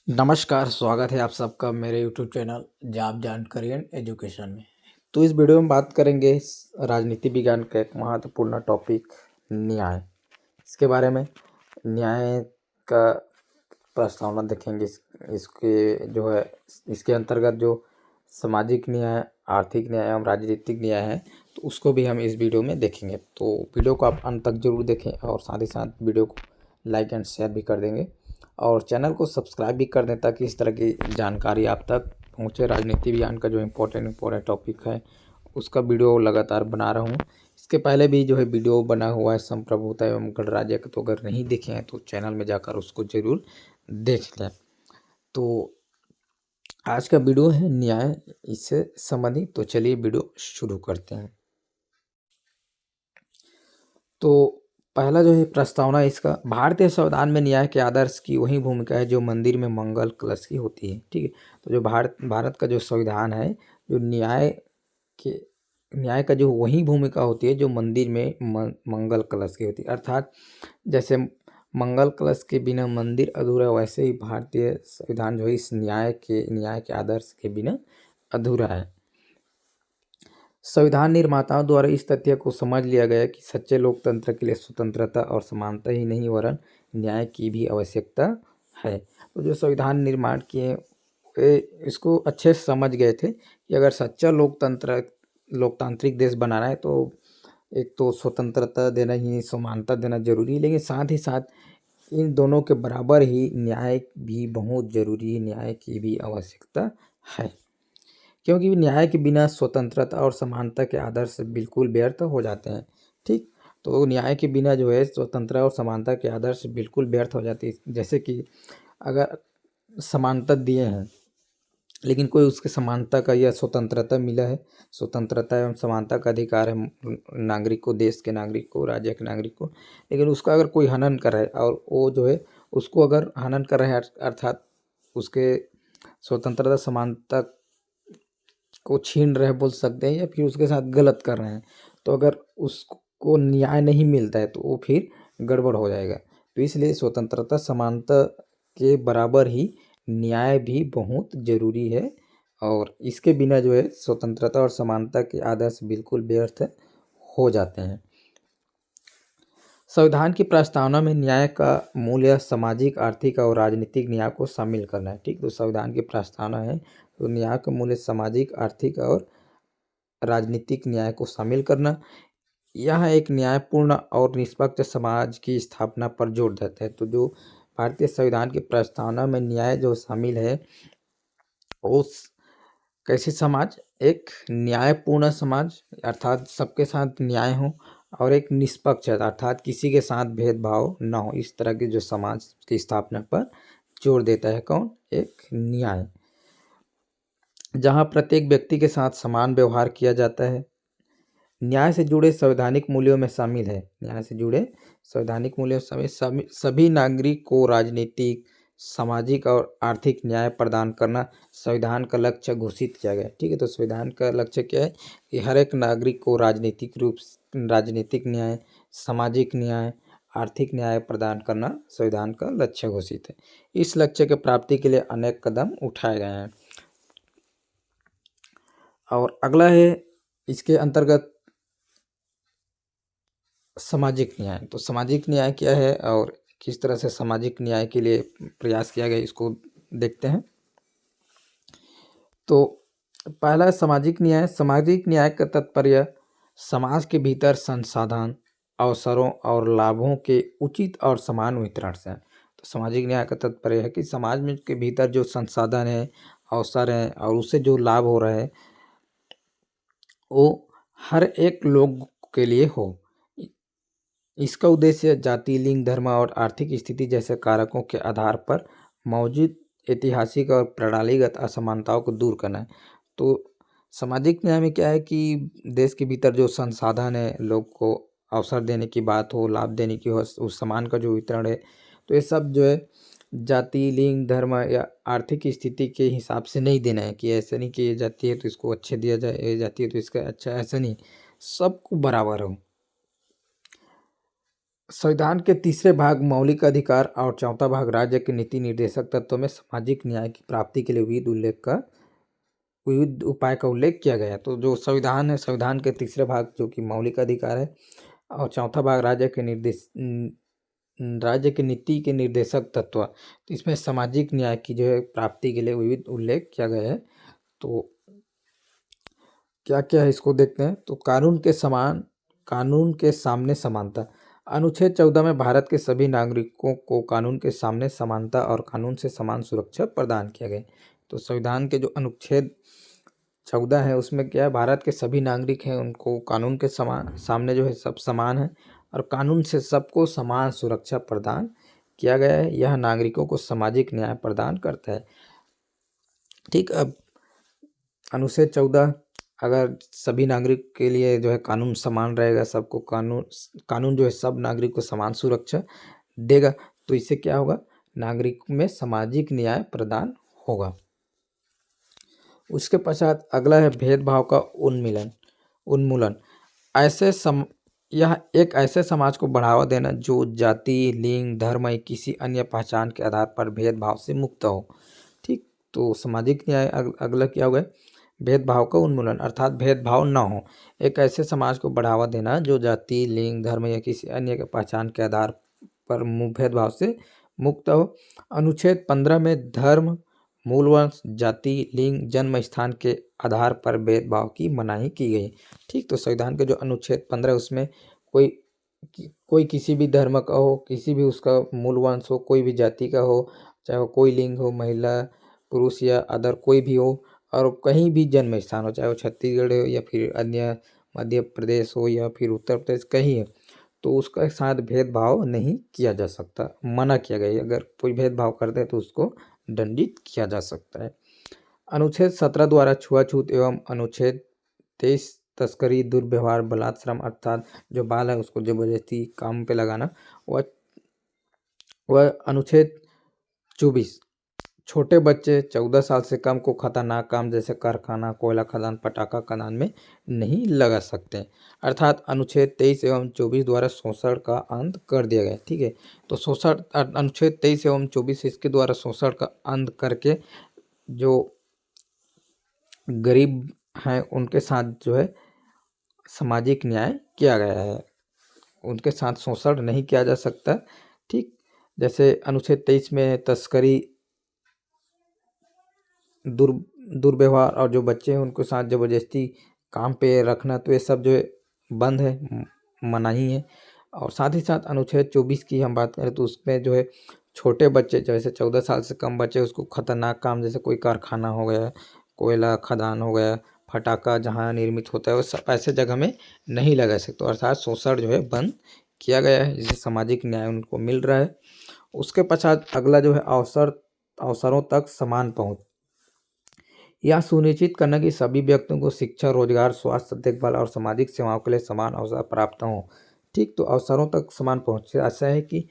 नमस्कार, स्वागत है आप सबका मेरे यूट्यूब चैनल जॉब जानकारी एंड एजुकेशन में। तो इस वीडियो में बात करेंगे राजनीति विज्ञान का एक महत्वपूर्ण टॉपिक न्याय। इसके बारे में न्याय का प्रस्तावना देखेंगे। इसके जो है इसके अंतर्गत जो सामाजिक न्याय, आर्थिक न्याय एवं राजनीतिक न्याय है, तो उसको भी हम इस वीडियो में देखेंगे। तो वीडियो को आप अंत तक जरूर देखें और साथ ही साथ वीडियो को लाइक एंड शेयर भी कर देंगे और चैनल को सब्सक्राइब भी कर दें ताकि इस तरह की जानकारी आप तक पहुँचे। राजनीति विज्ञान का जो इम्पोर्टेंट टॉपिक है उसका वीडियो लगातार बना रहा हूँ। इसके पहले भी जो है वीडियो बना हुआ है संप्रभुता एवं गणराज्य का, तो अगर नहीं देखे हैं तो चैनल में जाकर उसको जरूर देख लें। तो आज का वीडियो है न्याय, इससे संबंधित। तो चलिए वीडियो शुरू करते हैं। तो पहला जो है प्रस्तावना इसका, भारतीय संविधान में न्याय के आदर्श की वही भूमिका है जो मंदिर में मंगल कलश की होती है। ठीक है, तो जो भारत का जो संविधान है, जो के न्याय का जो वही भूमिका होती है जो मंदिर में मंगल कलश की होती है। अर्थात जैसे मंगल कलश के बिना मंदिर अधूरा, वैसे ही भारतीय संविधान जो है इस न्याय के आदर्श के बिना अधूरा है। संविधान निर्माताओं द्वारा इस तथ्य को समझ लिया गया कि सच्चे लोकतंत्र के लिए स्वतंत्रता और समानता ही नहीं वरन न्याय की भी आवश्यकता है। तो जो संविधान निर्माण किए वे इसको अच्छे से समझ गए थे कि अगर सच्चा लोकतांत्रिक देश बनाना है तो एक तो स्वतंत्रता देना ही, समानता देना जरूरी है, लेकिन साथ ही साथ इन दोनों के बराबर ही न्याय भी बहुत जरूरी है, न्याय की भी आवश्यकता है। क्योंकि न्याय के बिना स्वतंत्रता और समानता के आदर्श बिल्कुल व्यर्थ हो जाते हैं। ठीक, तो न्याय के बिना जो है स्वतंत्रता और समानता के आदर्श बिल्कुल व्यर्थ हो जाती है। जैसे कि अगर समानता दिए हैं लेकिन कोई उसके समानता का या स्वतंत्रता मिला है, स्वतंत्रता एवं समानता का अधिकार है नागरिक को, देश के नागरिक को, राज्य के नागरिक को, लेकिन उसका अगर कोई हनन कर रहा है और वो जो है उसको अगर हनन कर रहा है, अर्थात उसके स्वतंत्रता समानता को छीन रहे बोल सकते हैं या फिर उसके साथ गलत कर रहे हैं, तो अगर उसको न्याय नहीं मिलता है तो वो फिर गड़बड़ हो जाएगा। तो इसलिए स्वतंत्रता समानता के बराबर ही न्याय भी बहुत ज़रूरी है और इसके बिना जो है स्वतंत्रता और समानता के आदर्श बिल्कुल व्यर्थ हो जाते हैं। संविधान की प्रस्तावना में न्याय का मूल्य सामाजिक, आर्थिक और राजनीतिक न्याय को शामिल करना है। ठीक, तो संविधान की प्रस्तावना है तो न्याय का मूल्य सामाजिक, आर्थिक और राजनीतिक न्याय को शामिल करना, यह एक न्यायपूर्ण और निष्पक्ष समाज की स्थापना पर जोर देता है। तो जो भारतीय संविधान की प्रस्तावना में न्याय जो शामिल है, उस कैसे समाज, एक न्यायपूर्ण समाज अर्थात सबके साथ न्याय हो, और एक निष्पक्ष अर्थात किसी के साथ भेदभाव ना हो, इस तरह के जो समाज की स्थापना पर जोर देता है। कौन? एक न्याय, जहाँ प्रत्येक व्यक्ति के साथ समान व्यवहार किया जाता है। न्याय से जुड़े संवैधानिक मूल्यों में शामिल है, न्याय से जुड़े संवैधानिक मूल्यों में सभी नागरिक को राजनीतिक, सामाजिक और आर्थिक न्याय प्रदान करना संविधान का लक्ष्य घोषित किया गया। ठीक है, तो संविधान का लक्ष्य क्या है कि हर एक नागरिक को राजनीतिक न्याय, सामाजिक न्याय, आर्थिक न्याय प्रदान करना संविधान का लक्ष्य घोषित है। इस लक्ष्य की प्राप्ति के लिए अनेक कदम उठाए गए हैं। और अगला है इसके अंतर्गत सामाजिक न्याय। तो सामाजिक न्याय क्या है और किस तरह से सामाजिक न्याय के लिए प्रयास किया गया, इसको देखते हैं। तो पहला सामाजिक न्याय। सामाजिक न्याय का तात्पर्य समाज के भीतर संसाधन, अवसरों और लाभों के उचित और समान वितरण से है। तो सामाजिक न्याय का तात्पर्य है कि समाज में के भीतर जो संसाधन है, अवसर है और उससे जो लाभ हो रहा है वो हर एक लोग के लिए हो। इसका उद्देश्य जाति, लिंग, धर्म और आर्थिक स्थिति जैसे कारकों के आधार पर मौजूद ऐतिहासिक और प्रणालीगत असमानताओं को दूर करना है। तो सामाजिक न्याय में क्या है कि देश के भीतर जो संसाधन है, लोग को अवसर देने की बात हो, लाभ देने की हो, उस सामान का जो वितरण है, तो ये सब जो है जाति, लिंग, धर्म या आर्थिक स्थिति के हिसाब से नहीं देना है कि ऐसा नहीं कि ये जाति है तो इसको अच्छे दिया जाए, ये जाति है तो इसका अच्छा, ऐसा नहीं, सबको बराबर हो। संविधान के तीसरे भाग मौलिक अधिकार और चौथा भाग राज्य के नीति निर्देशक तत्वों में सामाजिक न्याय की प्राप्ति के लिए विविध उपाय का उल्लेख किया गया है। तो जो संविधान है, संविधान के तीसरे भाग जो कि मौलिक अधिकार है और चौथा भाग राज्य के नीति के निर्देशक तत्व, तो इसमें सामाजिक न्याय की जो है प्राप्ति के लिए विविध उल्लेख किया गया है। तो क्या क्या है इसको देखते हैं। तो कानून के सामने समानता। अनुच्छेद 14 में भारत के सभी नागरिकों को कानून के सामने समानता और कानून से समान सुरक्षा प्रदान किया गया। तो संविधान के जो अनुच्छेद 14 है उसमें क्या है, भारत के सभी नागरिक हैं उनको कानून के सामने जो है सब समान है और कानून से सबको समान सुरक्षा प्रदान किया गया है। यह नागरिकों को सामाजिक न्याय प्रदान करता है। ठीक, अब अनुच्छेद 14 अगर सभी नागरिक के लिए जो है कानून समान रहेगा, सबको कानून जो है सब नागरिक को समान सुरक्षा देगा, तो इससे क्या होगा, नागरिक में सामाजिक न्याय प्रदान होगा। उसके पश्चात अगला है भेदभाव का उन्मूलन। यह एक ऐसे समाज को बढ़ावा देना जो जाति, लिंग, धर्म या किसी अन्य पहचान के आधार पर भेदभाव से मुक्त हो। ठीक, तो सामाजिक न्याय अगला क्या होगा, भेदभाव का उन्मूलन, अर्थात भेदभाव न हो। एक ऐसे समाज को बढ़ावा देना जो जाति, लिंग, धर्म या किसी अन्य के पहचान के आधार पर भेदभाव से मुक्त हो। अनुच्छेद 15 में धर्म, मूल वंश, जाति, लिंग, जन्म स्थान के आधार पर भेदभाव की मनाही की गई। ठीक, तो संविधान के जो अनुच्छेद 15 उसमें कोई किसी भी धर्म का हो, किसी भी उसका मूल वंश हो, कोई भी जाति का हो, चाहे वो कोई लिंग हो, महिला, पुरुष या अदर कोई भी हो, और कहीं भी जन्म स्थान हो, चाहे वो छत्तीसगढ़ हो या फिर अन्य मध्य प्रदेश हो या फिर उत्तर प्रदेश कहीं है, तो उसका साथ भेदभाव नहीं किया जा सकता, मना किया गया है। अगर कोई भेदभाव करता है तो उसको दंडित किया जा सकता है। अनुच्छेद 17 द्वारा छुआछूत एवं अनुच्छेद 23 तस्करी, दुर्व्यवहार, बलात्श्रम अर्थात जो बाल है उसको जबरदस्ती काम पे लगाना, वह अनुच्छेद 24 छोटे बच्चे 14 साल से कम को खतरनाक काम जैसे कारखाना, कोयला खदान, पटाखा खदान में नहीं लगा सकते। अर्थात अनुच्छेद 23 एवं 24 द्वारा शोषण का अंत कर दिया गया। ठीक है, तो शोषण अनुच्छेद 23 एवं 24 इसके द्वारा शोषण का अंत करके जो गरीब हैं उनके साथ जो है सामाजिक न्याय किया गया है, उनके साथ शोषण नहीं किया जा सकता। ठीक, जैसे अनुच्छेद 23 में तस्करी, दुर्व्यवहार और जो बच्चे हैं उनको साथ जबरदस्ती काम पे रखना, तो ये सब जो है बंद है, मनाही है। और साथ ही साथ अनुच्छेद 24 की हम बात करें तो उसमें जो है छोटे बच्चे जैसे 14 साल से कम बच्चे उसको खतरनाक काम जैसे कोई कारखाना हो गया, कोयला खदान हो गया, फटाका जहाँ निर्मित होता है वो सब ऐसे जगह में नहीं लगा सकते, अर्थात शोषण जो है बंद किया गया है, जिससे सामाजिक न्याय उनको मिल रहा है। उसके पश्चात अगला जो है अवसरों तक समान पहुँच। यह सुनिश्चित करना कि सभी व्यक्तियों को शिक्षा, रोजगार, स्वास्थ्य देखभाल और सामाजिक सेवाओं के लिए समान अवसर प्राप्त हों। ठीक, तो अवसरों तक समान पहुँच ऐसा है कि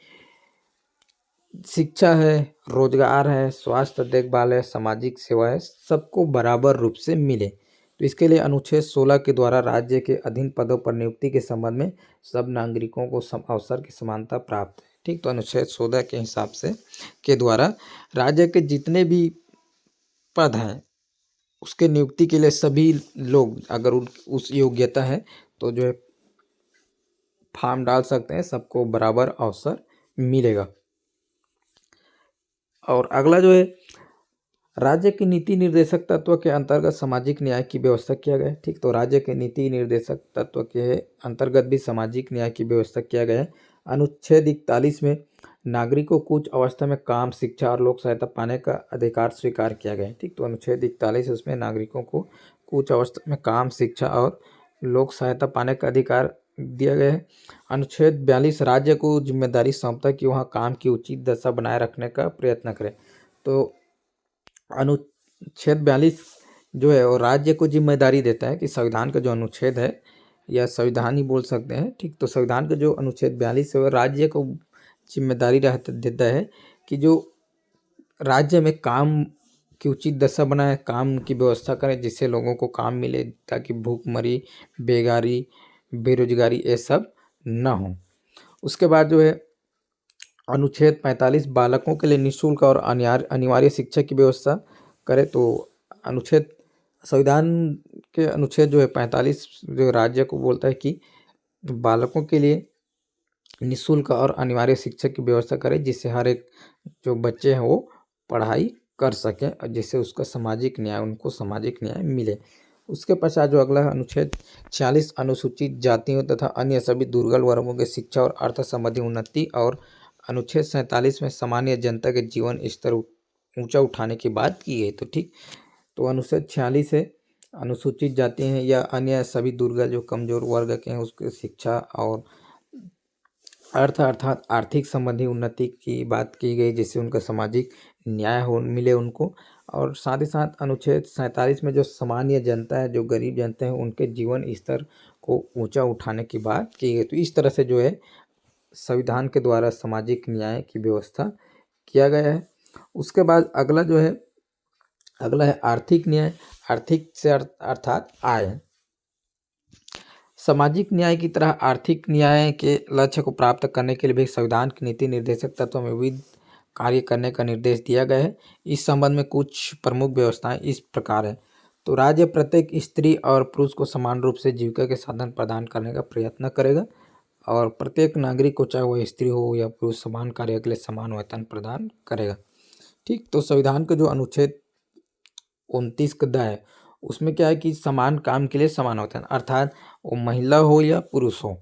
शिक्षा है, रोजगार है, स्वास्थ्य देखभाल है, सामाजिक सेवा है, सबको बराबर रूप से मिले। तो इसके लिए अनुच्छेद 16 के द्वारा राज्य के अधीन पदों पर नियुक्ति के संबंध में सब नागरिकों को अवसर की समानता प्राप्त है। ठीक, तो अनुच्छेद 16 के हिसाब से के द्वारा राज्य के जितने भी पद हैं उसके नियुक्ति के लिए सभी लोग अगर उस योग्यता है तो जो है फॉर्म डाल सकते हैं, सबको बराबर अवसर मिलेगा। और अगला जो है राज्य के नीति निर्देशक तत्व के अंतर्गत सामाजिक न्याय की व्यवस्था किया गया है। ठीक, तो राज्य के नीति निर्देशक तत्व के अंतर्गत भी सामाजिक न्याय की व्यवस्था किया गया है। अनुच्छेद 41 में नागरिकों को कुछ अवस्था में काम, शिक्षा और लोक सहायता पाने का अधिकार स्वीकार किया गया है। ठीक, तो अनुच्छेद 41 उसमें नागरिकों को कुछ अवस्था में काम, शिक्षा और लोक सहायता पाने का अधिकार दिया गया है। अनुच्छेद 42 राज्य को जिम्मेदारी सौंपता कि वहाँ काम की उचित दशा बनाए रखने का प्रयत्न करें। तो अनुच्छेद 42 जो है वो राज्य को जिम्मेदारी देता है कि संविधान का जो अनुच्छेद है या संविधान ही बोल सकते हैं। ठीक, तो संविधान का जो अनुच्छेद 42 है वो राज्य को जिम्मेदारी देता है कि जो राज्य में काम की उचित दशा बनाए, काम की व्यवस्था करें जिससे लोगों को काम मिले, ताकि भूखमरी, बेगारी, बेरोजगारी ये सब न हो। उसके बाद जो है अनुच्छेद 45 बालकों के लिए निःशुल्क और अनिवार्य शिक्षा की व्यवस्था करे। तो अनुच्छेद संविधान के अनुच्छेद जो है 45 जो राज्य को बोलता है कि बालकों के लिए निःशुल्क और अनिवार्य शिक्षा की व्यवस्था करे, जिससे हर एक जो बच्चे हैं वो पढ़ाई कर सकें और जिससे उसका उनको सामाजिक न्याय मिले। उसके पश्चात जो अगला अनुच्छेद 46 अनुसूचित जातियों तथा अन्य सभी दुर्बल वर्गों के शिक्षा और अर्थ संबंधी उन्नति और अनुच्छेद 47 में सामान्य जनता के जीवन स्तर ऊंचा उठाने की बात की गई। तो ठीक, तो अनुच्छेद 46 है अनुसूचित जाति हैं या अन्य सभी दुर्बल जो कमजोर वर्ग के हैं उसके शिक्षा और अर्थात आर्थिक संबंधी उन्नति की बात की गई, जिससे उनका सामाजिक न्याय हो मिले उनको। और साथ ही साथ अनुच्छेद 47 में जो सामान्य जनता है, जो गरीब जनता है, उनके जीवन स्तर को ऊंचा उठाने की बात की गई। तो इस तरह से जो है संविधान के द्वारा सामाजिक न्याय की व्यवस्था किया गया है। उसके बाद अगला है आर्थिक न्याय। आर्थिक से अर्थात आय। सामाजिक न्याय की तरह आर्थिक न्याय के लक्ष्य को प्राप्त करने के लिए भी संविधान की नीति निर्देशक तत्वों में विविध कार्य करने का निर्देश दिया गया है। इस संबंध में कुछ प्रमुख व्यवस्थाएं इस प्रकार है। तो राज्य प्रत्येक स्त्री और पुरुष को समान रूप से जीविका के साधन प्रदान करने का प्रयत्न करेगा और प्रत्येक नागरिक को, चाहे वह स्त्री हो या पुरुष, समान कार्य के लिए समान वेतन प्रदान करेगा। ठीक, तो संविधान का जो अनुच्छेद 29 का द है उसमें क्या है कि समान काम के लिए समान वेतन, अर्थात वो महिला हो या पुरुष हो,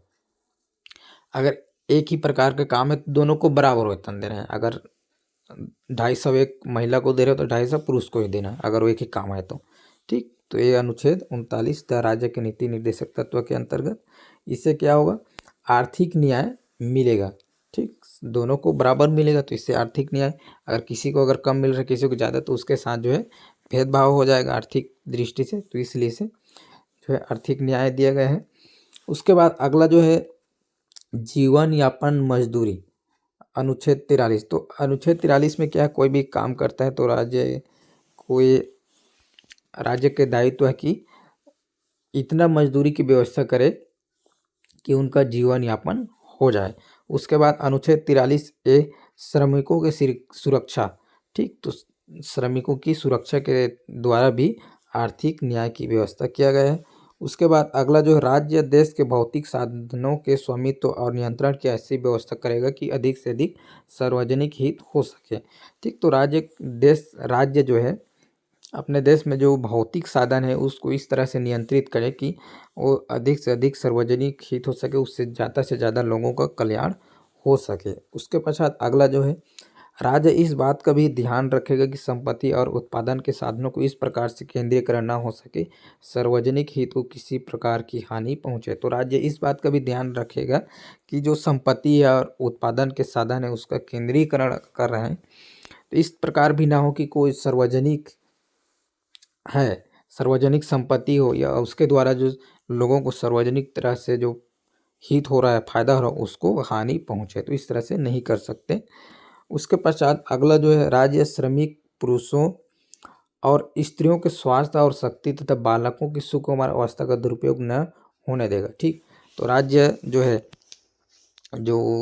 अगर एक ही प्रकार का काम है तो दोनों को बराबर वेतन दे रहे हैं। अगर 250 एक महिला को दे रहे हो तो 250 पुरुष को ही देना है, अगर वो एक ही काम है तो। ठीक, तो ये अनुच्छेद 39 राज्य के नीति निर्देशक तत्व के अंतर्गत इससे क्या होगा, आर्थिक न्याय मिलेगा। ठीक, दोनों को बराबर मिलेगा तो इससे आर्थिक न्याय, अगर किसी को अगर कम मिल रहा है किसी को ज़्यादा तो उसके साथ जो है भेदभाव हो जाएगा आर्थिक दृष्टि से। तो इसलिए से जो है आर्थिक न्याय दिया गया है। उसके बाद अगला जो है जीवन यापन मजदूरी, अनुच्छेद 43। तो अनुच्छेद 43 में क्या है, कोई भी काम करता है तो राज्य के दायित्व है कि इतना मजदूरी की व्यवस्था करे कि उनका जीवन यापन हो जाए। उसके बाद अनुच्छेद 43A श्रमिकों के सुरक्षा। ठीक, तो श्रमिकों की सुरक्षा के द्वारा भी आर्थिक न्याय की व्यवस्था किया गया है। उसके बाद अगला जो है राज्य देश के भौतिक साधनों के स्वामित्व और नियंत्रण की ऐसी व्यवस्था करेगा कि अधिक से अधिक सार्वजनिक हित हो सके। ठीक, तो राज्य जो है अपने देश में जो भौतिक साधन है उसको इस तरह से नियंत्रित करे कि वो अधिक से अधिक सार्वजनिक हित हो सके, उससे ज़्यादा से ज़्यादा लोगों का कल्याण हो सके। उसके पश्चात अगला जो है राज्य इस बात का भी ध्यान रखेगा कि संपत्ति और उत्पादन के साधनों को इस प्रकार से केंद्रीकरण न हो सके सार्वजनिक हित को किसी प्रकार की हानि पहुंचे। तो राज्य इस बात का भी ध्यान रखेगा कि जो संपत्ति और उत्पादन के साधन है उसका केंद्रीकरण कर रहे हैं तो इस प्रकार भी ना हो कि कोई सार्वजनिक संपत्ति हो या उसके द्वारा जो लोगों को सार्वजनिक तरह से जो हित हो रहा है, फायदा हो रहा है, उसको हानि पहुंचे। तो इस तरह से नहीं कर सकते। उसके पश्चात अगला जो है राज्य श्रमिक पुरुषों और स्त्रियों के स्वास्थ्य और शक्ति तथा बालकों की सुकुमार अवस्था का दुरुपयोग न होने देगा। ठीक, तो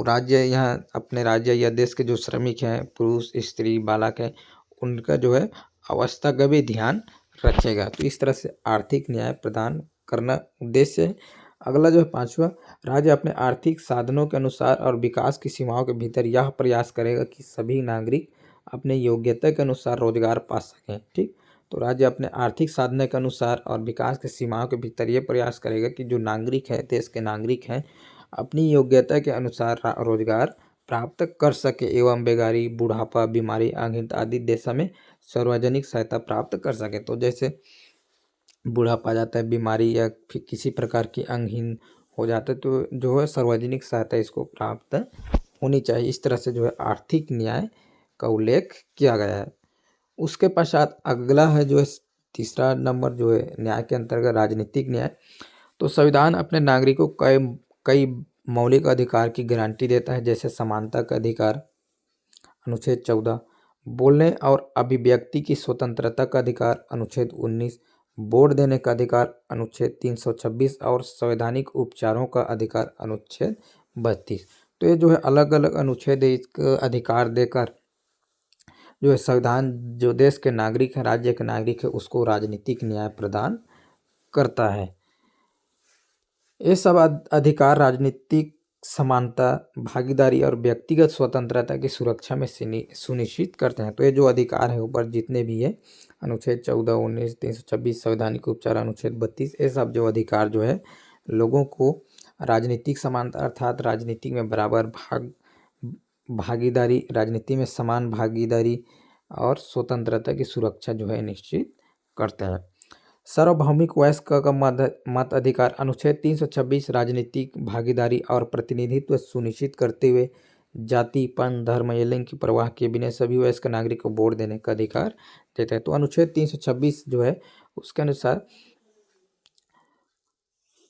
राज्य यहाँ अपने राज्य या देश के जो श्रमिक हैं, पुरुष, स्त्री, बालक हैं, उनका जो है अवस्था का भी ध्यान रखेगा। तो इस तरह से आर्थिक न्याय प्रदान करना उद्देश्य है। अगला जो है 5वां, राज्य अपने आर्थिक साधनों के अनुसार और विकास की सीमाओं के भीतर यह प्रयास करेगा कि सभी नागरिक अपने योग्यता के अनुसार रोजगार पा सकें। ठीक, तो राज्य अपने आर्थिक साधनों के अनुसार और विकास की सीमाओं के भीतर यह प्रयास करेगा कि जो नागरिक है, देश के नागरिक हैं, अपनी योग्यता के अनुसार रोजगार प्राप्त कर सके एवं बेकारी, बुढ़ापा, बीमारी, अंगहीनता आदि दशा में सार्वजनिक सहायता प्राप्त कर सके। तो जैसे बुढ़ापा आ जाता है, बीमारी या फिर किसी प्रकार की अंगहीन हो जाता है तो जो है सार्वजनिक सहायता इसको प्राप्त होनी चाहिए। इस तरह से जो है आर्थिक न्याय का उल्लेख किया गया है। उसके पश्चात अगला है जो है 3 नंबर जो है न्याय के अंतर्गत राजनीतिक न्याय। तो संविधान अपने नागरिकों को कई मौलिक अधिकार की गारंटी देता है, जैसे समानता का अधिकार अनुच्छेद 14, बोलने और अभिव्यक्ति की स्वतंत्रता का अधिकार अनुच्छेद 19, वोट देने का अधिकार अनुच्छेद 326 और संवैधानिक उपचारों का अधिकार अनुच्छेद 32। तो ये जो है अलग अलग अनुच्छेद एक अधिकार देकर जो है संविधान जो देश के नागरिक हैं, राज्य के नागरिक है, उसको राजनीतिक न्याय प्रदान करता है। ये सब अधिकार राजनीतिक समानता, भागीदारी और व्यक्तिगत स्वतंत्रता की सुरक्षा में सुनिश्चित करते हैं। तो ये जो अधिकार है ऊपर जितने भी है, अनुच्छेद 14, 19, 326 संवैधानिक उपचार, अनुच्छेद 32, ये सब जो अधिकार जो है लोगों को राजनीतिक समानता अर्थात राजनीति में बराबर भागीदारी, राजनीति में समान भागीदारी और स्वतंत्रता की सुरक्षा जो है निश्चित करते हैं। सार्वभौमिक वयस्क का मत अधिकार, अनुच्छेद 326 राजनीतिक भागीदारी और प्रतिनिधित्व सुनिश्चित करते हुए जाति, पंथ, धर्म या लिंग की परवाह किए बिना सभी वयस्क नागरिक को वोट देने का अधिकार देता है। तो अनुच्छेद 326 जो है उसके अनुसार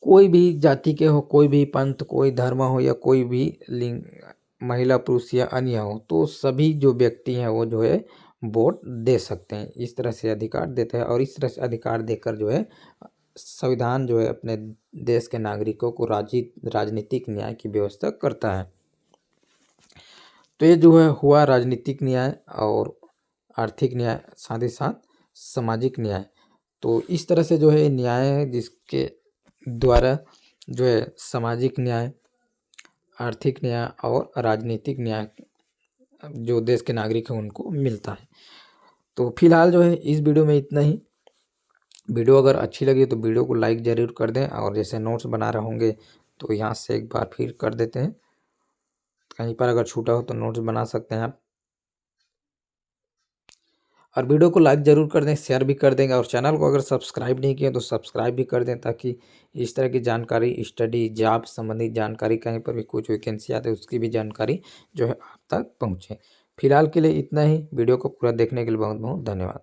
कोई भी जाति के हो, कोई भी पंथ, कोई धर्म हो या कोई भी लिंग, महिला, पुरुष या अन्य हो, तो सभी जो व्यक्ति हैं वो जो है वोट दे सकते हैं। इस तरह से अधिकार देते हैं और इस तरह से अधिकार देकर जो है संविधान जो है अपने देश के नागरिकों को राजनीतिक न्याय की व्यवस्था करता है। तो ये जो है हुआ राजनीतिक न्याय और आर्थिक न्याय, साथ ही साथ सामाजिक न्याय। तो इस तरह से जो है न्याय है जिसके द्वारा जो है सामाजिक न्याय, आर्थिक न्याय और राजनीतिक न्याय जो देश के नागरिक हैं उनको मिलता है। तो फिलहाल जो है इस वीडियो में इतना ही। वीडियो अगर अच्छी लगी तो वीडियो को लाइक ज़रूर कर दें और जैसे नोट्स बना रहे होंगे तो यहाँ से एक बार फिर कर देते हैं, कहीं पर अगर छूटा हो तो नोट्स बना सकते हैं आप। और वीडियो को लाइक ज़रूर कर दें, शेयर भी कर देंगे और चैनल को अगर सब्सक्राइब नहीं किया तो सब्सक्राइब भी कर दें ताकि इस तरह की जानकारी, स्टडी, जॉब संबंधित जानकारी, कहीं पर भी कुछ वैकेंसी आते है उसकी भी जानकारी जो है आप तक पहुँचे। फिलहाल के लिए इतना ही। वीडियो को पूरा देखने के लिए बहुत बहुत धन्यवाद।